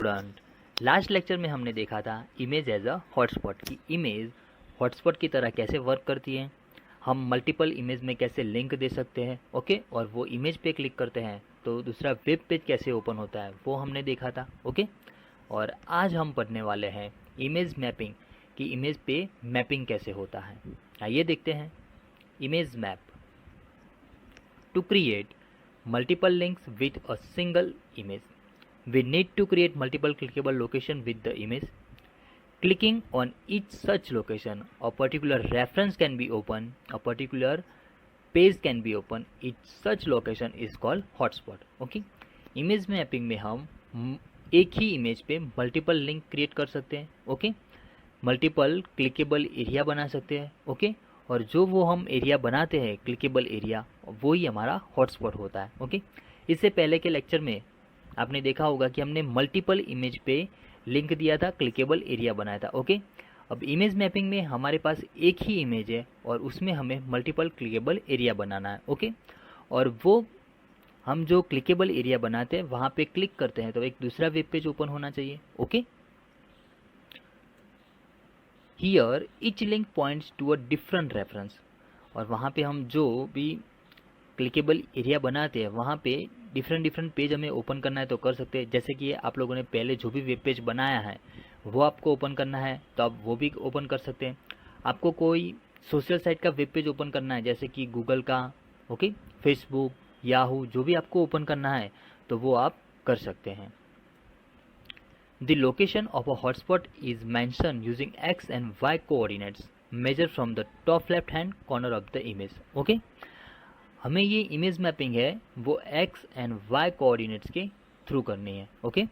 Student, last lecture में हमने देखा था इमेज एज अ हॉटस्पॉट की इमेज हॉटस्पॉट की तरह कैसे वर्क करती है, हम मल्टीपल इमेज में कैसे लिंक दे सकते हैं। ओके, और वो इमेज पे क्लिक करते हैं तो दूसरा वेब पेज कैसे ओपन होता है वो हमने देखा था। ओके, और आज हम पढ़ने वाले हैं इमेज मैपिंग कि इमेज पे मैपिंग कैसे होता है। आइए देखते हैं। Image map to create multiple links with a single image. We need to create multiple clickable location with the image. Clicking on each such location, a particular reference can be open, a particular page can be open. Each such location is called hotspot. Okay, image mapping में हम एक ही image पे multiple link create कर सकते हैं। Okay, multiple clickable area बना सकते हैं। ओके, और जो वो हम एरिया बनाते हैं क्लिकेबल एरिया, वो ही हमारा हॉटस्पॉट होता है। ओके, इससे पहले के लेक्चर में आपने देखा होगा कि हमने मल्टीपल इमेज पे लिंक दिया था, क्लिकेबल एरिया बनाया था। ओके, अब इमेज मैपिंग में हमारे पास एक ही इमेज है और उसमें हमें मल्टीपल क्लिकेबल एरिया बनाना है। ओके, और वो हम जो क्लिकेबल एरिया बनाते हैं वहाँ पे क्लिक करते हैं तो एक दूसरा वेब पेज ओपन होना चाहिए। Okay, here each link points to a different reference, और वहाँ पे हम जो भी क्लिकेबल एरिया बनाते हैं वहाँ पे डिफरेंट पेज हमें ओपन करना है तो कर सकते हैं। जैसे कि आप लोगों ने पहले जो भी वेब पेज बनाया है वो आपको ओपन करना है तो आप वो भी ओपन कर सकते हैं। आपको कोई सोशल साइट का वेब पेज ओपन करना है जैसे कि गूगल का, ओके, फेसबुक, याहू, जो भी आपको ओपन करना है तो वो आप कर सकते हैं। The location of a hotspot is mentioned using x and y coordinates measured from the top left hand corner of the image. Okay, हमें ये इमेज मैपिंग है वो x and y कोऑर्डिनेट्स के थ्रू करनी है। Okay,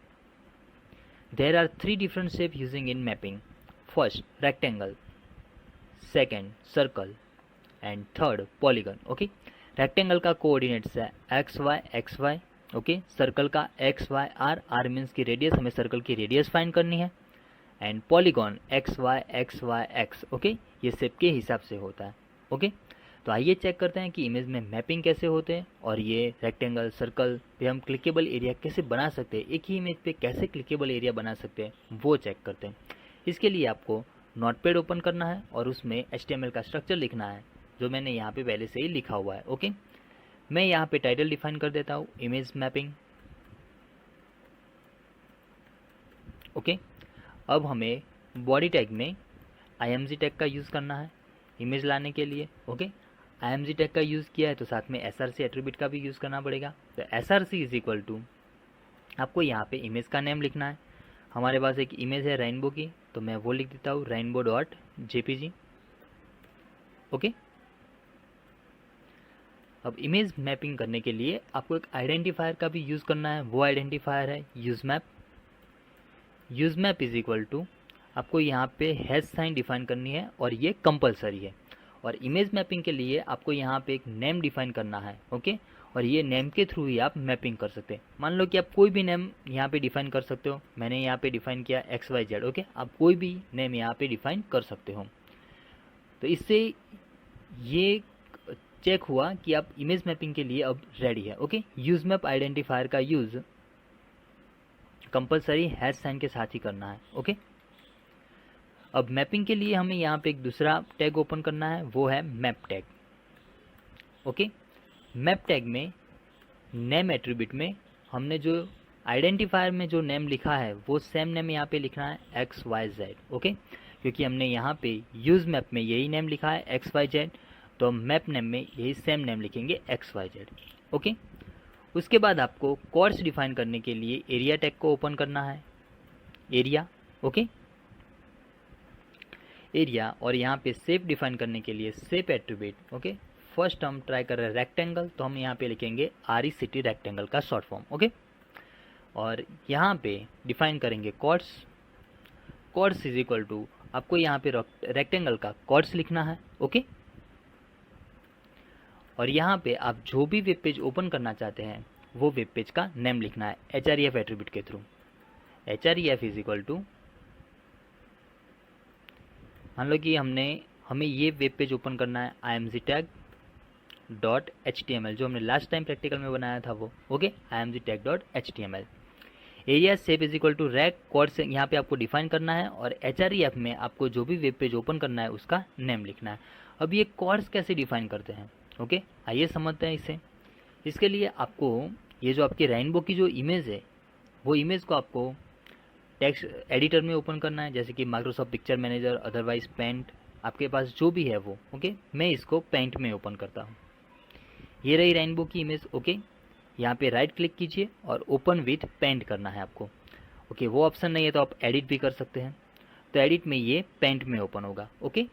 there are 3 different shape using in mapping. First rectangle, second circle and third polygon. Okay, rectangle का coordinates है x y. Okay, circle का x y r, r means की radius, हमें circle की radius find करनी है। And polygon x y x. Okay, ये shape के हिसाब से होता है। ओके, तो आइए चेक करते हैं कि इमेज में मैपिंग कैसे होते हैं और ये रेक्टेंगल सर्कल पे हम क्लिकेबल एरिया कैसे बना सकते हैं, एक ही इमेज पे कैसे क्लिकेबल एरिया बना सकते हैं वो चेक करते हैं। इसके लिए आपको नोटपैड ओपन करना है और उसमें HTML का स्ट्रक्चर लिखना है जो मैंने यहाँ पे पहले से ही लिखा हुआ है। ओके, मैं यहाँ पे टाइटल डिफाइन कर देता हूँ, इमेज मैपिंग। ओके, अब हमें बॉडी टैग में IMG टैग का यूज़ करना है इमेज लाने के लिए। ओके, IMG टैग का यूज़ किया है तो साथ में SRC एट्रीब्यूट का भी यूज़ करना पड़ेगा। तो SRC इज इक्वल टू, आपको यहाँ पे इमेज का नेम लिखना है। हमारे पास एक इमेज है रेनबो की तो मैं वो लिख देता हूँ rainbow.jpg। ओके, अब इमेज मैपिंग करने के लिए आपको एक आइडेंटिफायर का भी यूज़ करना है, वो आइडेंटिफायर है यूज़मैप। यूज़मैप इज इक्वल टू, आपको यहाँ पे हैश साइन डिफाइन करनी है और ये कंपलसरी है। और इमेज मैपिंग के लिए आपको यहाँ पे एक नेम डिफाइन करना है। ओके, और ये नेम के थ्रू ही आप मैपिंग कर सकते हैं। मान लो कि आप कोई भी नेम यहाँ पे डिफाइन कर सकते हो, मैंने यहाँ पे डिफाइन किया XYZ। ओके, आप कोई भी नेम यहाँ पे डिफाइन कर सकते हो। तो इससे ये चेक हुआ कि आप इमेज मैपिंग के लिए अब रेडी है। ओके, यूज मैप आइडेंटिफायर का यूज कंपलसरी हैश साइन के साथ ही करना है। ओके, अब मैपिंग के लिए हमें यहाँ पे एक दूसरा टैग ओपन करना है, वो है map tag. Okay, map tag में नेम एट्रीब्यूट में हमने जो आइडेंटिफायर में जो नेम लिखा है वो सेम नेम यहाँ पे लिखना है XYZ। ओके, क्योंकि हमने यहाँ पे यूज मैप में यही नेम लिखा है XYZ, तो मैप नेम में यही सेम नेम लिखेंगे XYZ। ओके, उसके बाद आपको कोड्स डिफाइन करने के लिए एरिया टैग को ओपन करना है, एरिया। ओके, एरिया, और यहाँ पे शेप डिफाइन करने के लिए शेप एट्रीब्यूट। ओके, फर्स्ट हम ट्राई कर रहे हैं रेक्टेंगल तो हम यहाँ पे लिखेंगे RECT रेक्टेंगल का शॉर्ट फॉर्म। ओके, और यहाँ पे डिफाइन करेंगे codes. Codes is equal to, आपको यहाँ पे रेक्टेंगल का कोड्स लिखना है। ओके, और यहाँ पे आप जो भी वेब पेज ओपन करना चाहते हैं वो वेब पेज का नेम लिखना है href एट्रीब्यूट के through. href is equal to, मान लो कि हमें ये वेब पेज ओपन करना है img टैग .html, जो हमने लास्ट टाइम प्रैक्टिकल में बनाया था वो। Okay, img tag .html। Area shape is equal to rect coords यहाँ पे आपको डिफाइन करना है, और HREF में आपको जो भी वेब पेज ओपन करना है उसका नेम लिखना है। अब ये कॉर्ड्स कैसे डिफाइन करते हैं, ओके, आइए समझते हैं इसे। इसके लिए आपको ये जो आपकी रेनबो की जो इमेज है, वो इमेज को आपको टेक्स्ट एडिटर में ओपन करना है, जैसे कि Microsoft picture manager, otherwise paint, आपके पास जो भी है वो, ओके। मैं इसको पेंट में ओपन करता हूँ। ये रही रेनबो की इमेज, ओके। यहाँ पे राइट क्लिक कीजिए और ओपन विथ पेंट करना है आपको, ओके। वो ऑप्शन नहीं है तो आप एडिट भी कर सकते हैं, तो एडिट में ये पेंट में ओपन होगा, ओके।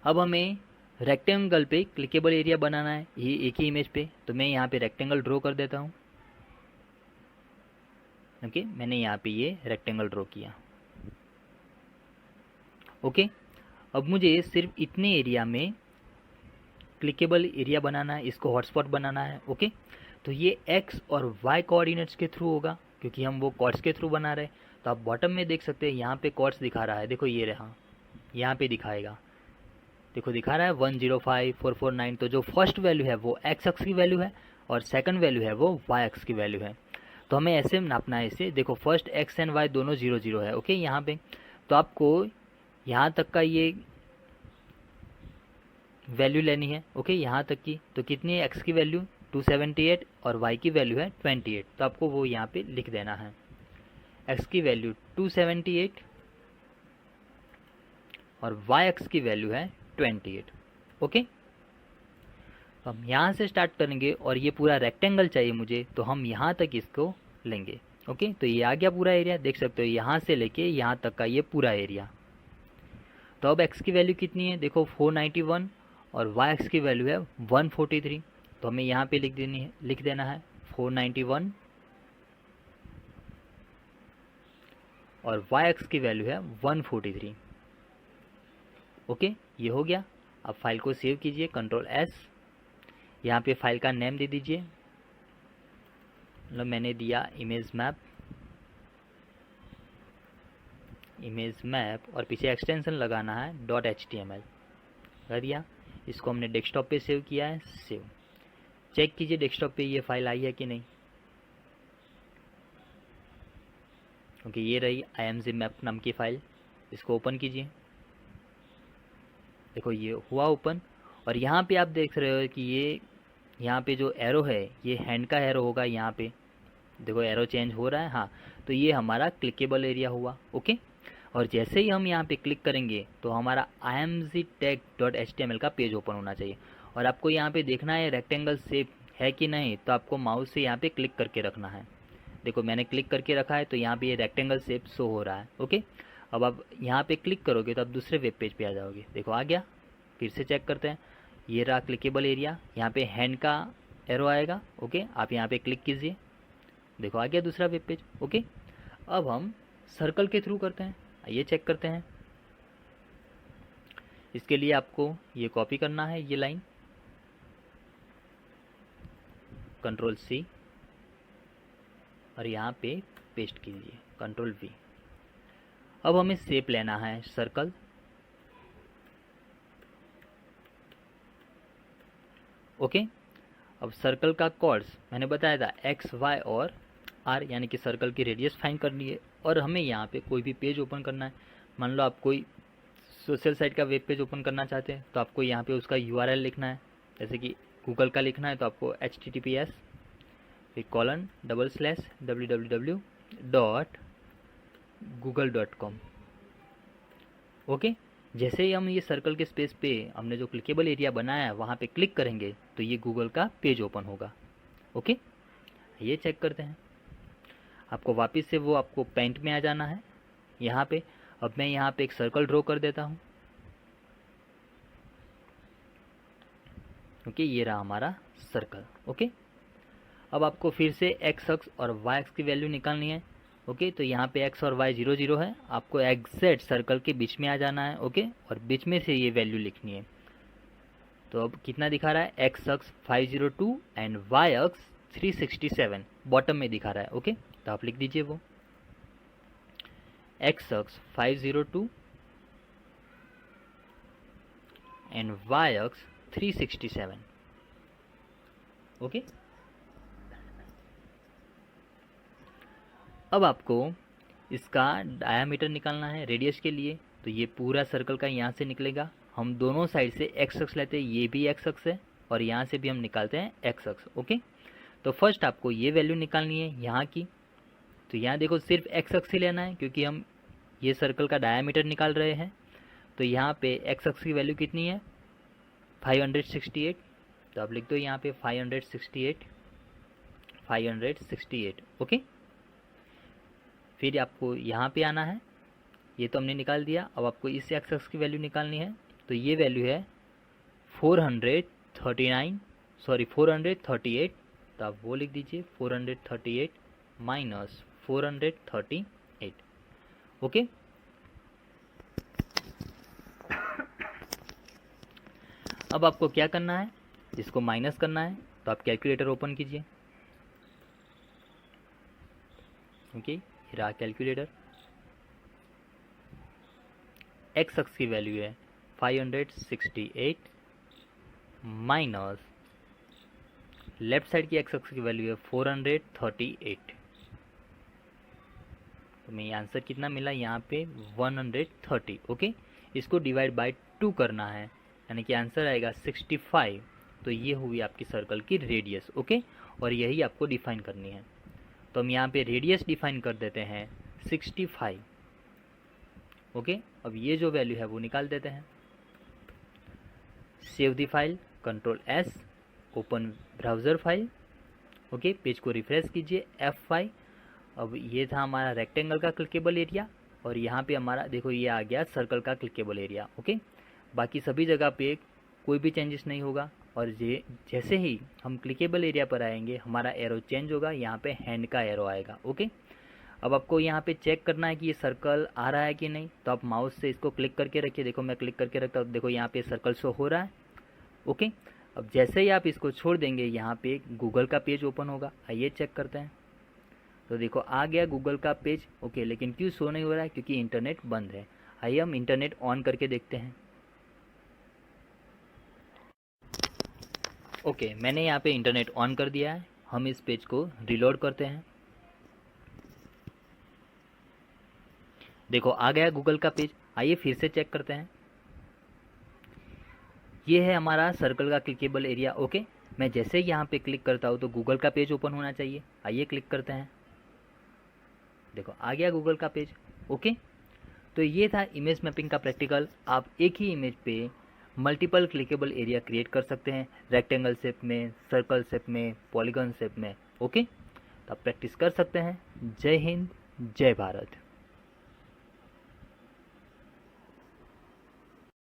अब हमें रेक्टेंगल पे क्लिकेबल एरिया बनाना है, ये एक ही इमेज पे, तो मैं यहाँ पे रेक्टेंगल ड्रॉ कर देता हूँ, ओके। मैंने यहाँ पे ये रेक्टेंगल ड्रॉ किया, ओके। अब मुझे सिर्फ इतने एरिया में क्लिकेबल एरिया बनाना है, इसको हॉटस्पॉट बनाना है, ओके। तो ये एक्स और वाई कोऑर्डिनेट्स के थ्रू होगा, क्योंकि हम वो कॉर्ड्स के थ्रू बना रहे हैं। तो आप बॉटम में देख सकते हैं, यहाँ पे कॉर्ड्स दिखा रहा है, देखो ये रहा, यहाँ पे दिखाएगा, देखो दिखा रहा है 105449। तो जो फर्स्ट वैल्यू है वो एक्स अक्स की वैल्यू है, और सेकंड वैल्यू है वो वाई अक्स की वैल्यू है। तो हमें ऐसे नापना है इसे, देखो फर्स्ट एक्स एंड वाई दोनों 0 0 है, ओके। यहाँ पे तो आपको यहाँ तक का ये वैल्यू लेनी है, ओके, यहाँ तक की। तो कितनी है एक्स की वैल्यू 278 और वाई की वैल्यू है 28, तो आपको वो यहाँ पे लिख देना है, एक्स की वैल्यू 278 और वाई एक्स की वैल्यू है 28, ओके। तो हम यहाँ से स्टार्ट करेंगे, और ये पूरा रेक्टेंगल चाहिए मुझे, तो हम यहाँ तक इसको लेंगे, ओके। तो ये आ गया पूरा एरिया, देख सकते हो यहाँ से लेके यहाँ तक का ये पूरा एरिया। तो अब एक्स की वैल्यू कितनी है, देखो 491, और वाई एक्स की वैल्यू है 143। तो हमें यहाँ पे लिख देना है 491 और वाई एक्स की वैल्यू है 143, ओके। ये हो गया। अब फाइल को सेव कीजिए, Ctrl+S। यहाँ पे फाइल का नेम दे दीजिए, मतलब मैंने दिया इमेज मैप, और पीछे एक्सटेंशन लगाना है .html, कर दिया। इसको हमने डेस्कटॉप पे सेव किया है, सेव। चेक कीजिए डेस्कटॉप पे ये फाइल आई है कि नहीं, क्योंकि ये रही img मैप नाम की फाइल। इसको ओपन कीजिए, देखो ये हुआ ओपन। और यहाँ पे आप देख रहे हो कि ये यहाँ पे जो एरो है ये हैंड का एरो होगा, यहाँ पे देखो एरो चेंज हो रहा है, हाँ। तो ये हमारा क्लिकेबल एरिया हुआ, ओके। और जैसे ही हम यहाँ पे क्लिक करेंगे तो हमारा imgtag.html का पेज ओपन होना चाहिए। और आपको यहाँ पे देखना है रेक्टेंगल शेप है कि नहीं, तो आपको माउस से यहाँ पे क्लिक करके रखना है। देखो मैंने क्लिक करके रखा है, तो यहाँ पे ये रेक्टेंगल शेप शो हो रहा है, ओके। अब आप यहाँ पे क्लिक करोगे तो आप दूसरे वेब पेज पे आ जाओगे, देखो आ गया। फिर से चेक करते हैं, ये रहा क्लिकेबल एरिया, यहाँ पे हैंड का एरो आएगा, ओके। आप यहाँ पे क्लिक कीजिए, देखो आ गया दूसरा वेब पेज, ओके। अब हम सर्कल के थ्रू करते हैं, आइए चेक करते हैं। इसके लिए आपको ये कॉपी करना है, ये लाइन, Ctrl+C, और यहाँ पे पेस्ट कीजिए, Ctrl+V। अब हमें शेप लेना है सर्कल, ओके। अब सर्कल का कॉर्ड्स मैंने बताया था एक्स वाई और आर, यानी कि सर्कल की रेडियस फाइंड करनी है। और हमें यहाँ पे कोई भी पेज ओपन करना है, मान लो आप कोई सोशल साइट का वेब पेज ओपन करना चाहते हैं, तो आपको यहाँ पे उसका URL लिखना है। जैसे कि गूगल का लिखना है तो आपको https www.google.com, ओके। जैसे ही हम ये सर्कल के स्पेस पे हमने जो क्लिकेबल एरिया बनाया है वहाँ पे क्लिक करेंगे तो ये गूगल का पेज ओपन होगा, ओके। ये चेक करते हैं, आपको वापस से वो आपको पेंट में आ जाना है यहाँ पे। अब मैं यहाँ पे एक सर्कल ड्रॉ कर देता हूँ, ओके। ये रहा हमारा सर्कल, ओके। अब आपको फिर से एक्स अक्स और वाई अक्स की वैल्यू निकालनी है, ओके। तो यहाँ पे एक्स और वाई 0 0 है, आपको एग्जैक्ट सर्कल के बीच में आ जाना है, ओके। और बीच में से ये वैल्यू लिखनी है। तो अब कितना दिखा रहा है, x axis 502 and y axis 367 bottom में दिखा रहा है, ओके। तो आप लिख दीजिए वो x axis 502 and y axis 367, okay. अब आपको इसका डायामीटर निकालना है रेडियस के लिए, तो ये पूरा सर्कल का यहाँ से निकलेगा। हम दोनों साइड से एक्स अक्ष लेते हैं, ये भी एक्स अक्ष है और यहाँ से भी हम निकालते हैं एक्स अक्ष। ओके, तो फर्स्ट आपको ये वैल्यू निकालनी है यहाँ की। तो यहाँ देखो सिर्फ एक्स अक्ष ही लेना है क्योंकि हम ये सर्कल का डायामीटर निकाल रहे हैं। तो यहाँ पे एक्स अक्ष की वैल्यू कितनी है 568, तो आप लिख दो यहाँ पे 568। ओके, फिर आपको यहाँ पे आना है, ये तो हमने निकाल दिया। अब आपको इस एक्स अक्ष की वैल्यू निकालनी है, तो ये वैल्यू है 438, तो आप वो लिख दीजिए 438 माइनस 438। ओके, अब आपको क्या करना है, इसको माइनस करना है, तो आप कैलकुलेटर ओपन कीजिए। ओके, रहा कैलकुलेटर। एक्स अक्ष की वैल्यू है 568 माइनस लेफ्ट साइड की एक्स अक्ष की वैल्यू है 438। तो मैं आंसर कितना मिला यहाँ पे 130। ओके, इसको डिवाइड बाय 2 करना है, यानी कि आंसर आएगा 65। तो ये हुई आपकी सर्कल की रेडियस। ओके, और यही आपको डिफाइन करनी है। तो हम यहाँ पे रेडियस डिफाइन कर देते हैं 65। ओके, अब ये जो वैल्यू है वो निकाल देते हैं। Save the file, control S, open browser file. Okay, page को रिफ्रेश कीजिए F5। अब ये था हमारा रेक्टेंगल का क्लिकेबल एरिया और यहाँ पे हमारा देखो ये आ गया सर्कल का क्लिकेबल एरिया। ओके, बाकी सभी जगह पे कोई भी चेंजेस नहीं होगा और ये जैसे ही हम क्लिकेबल एरिया पर आएंगे हमारा एरो चेंज होगा, यहाँ पे हैंड का एरो आएगा। ओके, अब आपको यहाँ पे चेक करना है कि ये सर्कल आ रहा है कि नहीं, तो आप माउस से इसको क्लिक करके रखिए। देखो मैं क्लिक करके रखता हूँ, देखो यहाँ पे सर्कल शो हो रहा है। ओके, अब जैसे ही आप इसको छोड़ देंगे यहाँ पे गूगल का पेज ओपन होगा। आइए चेक करते हैं। तो देखो आ गया गूगल का पेज। ओके, लेकिन क्यों शो नहीं हो रहा है, क्योंकि इंटरनेट बंद है। आइए हम इंटरनेट ऑन करके देखते हैं। ओके, मैंने यहाँ पे इंटरनेट ऑन कर दिया है। हम इस पेज को रिलोड करते हैं। देखो आ गया गूगल का पेज। आइए फिर से चेक करते हैं। ये है हमारा सर्कल का क्लिकेबल एरिया। ओके, मैं जैसे ही यहाँ पे क्लिक करता हूँ तो गूगल का पेज ओपन होना चाहिए। आइए क्लिक करते हैं। देखो आ गया गूगल का पेज। ओके, तो ये था इमेज मैपिंग का प्रैक्टिकल। आप एक ही इमेज पे मल्टीपल क्लिकेबल एरिया क्रिएट कर सकते हैं, रेक्टेंगल शेप में, सर्कल शेप में, पॉलीगन शेप में। ओके, तो आप प्रैक्टिस कर सकते हैं। जय हिंद, जय भारत।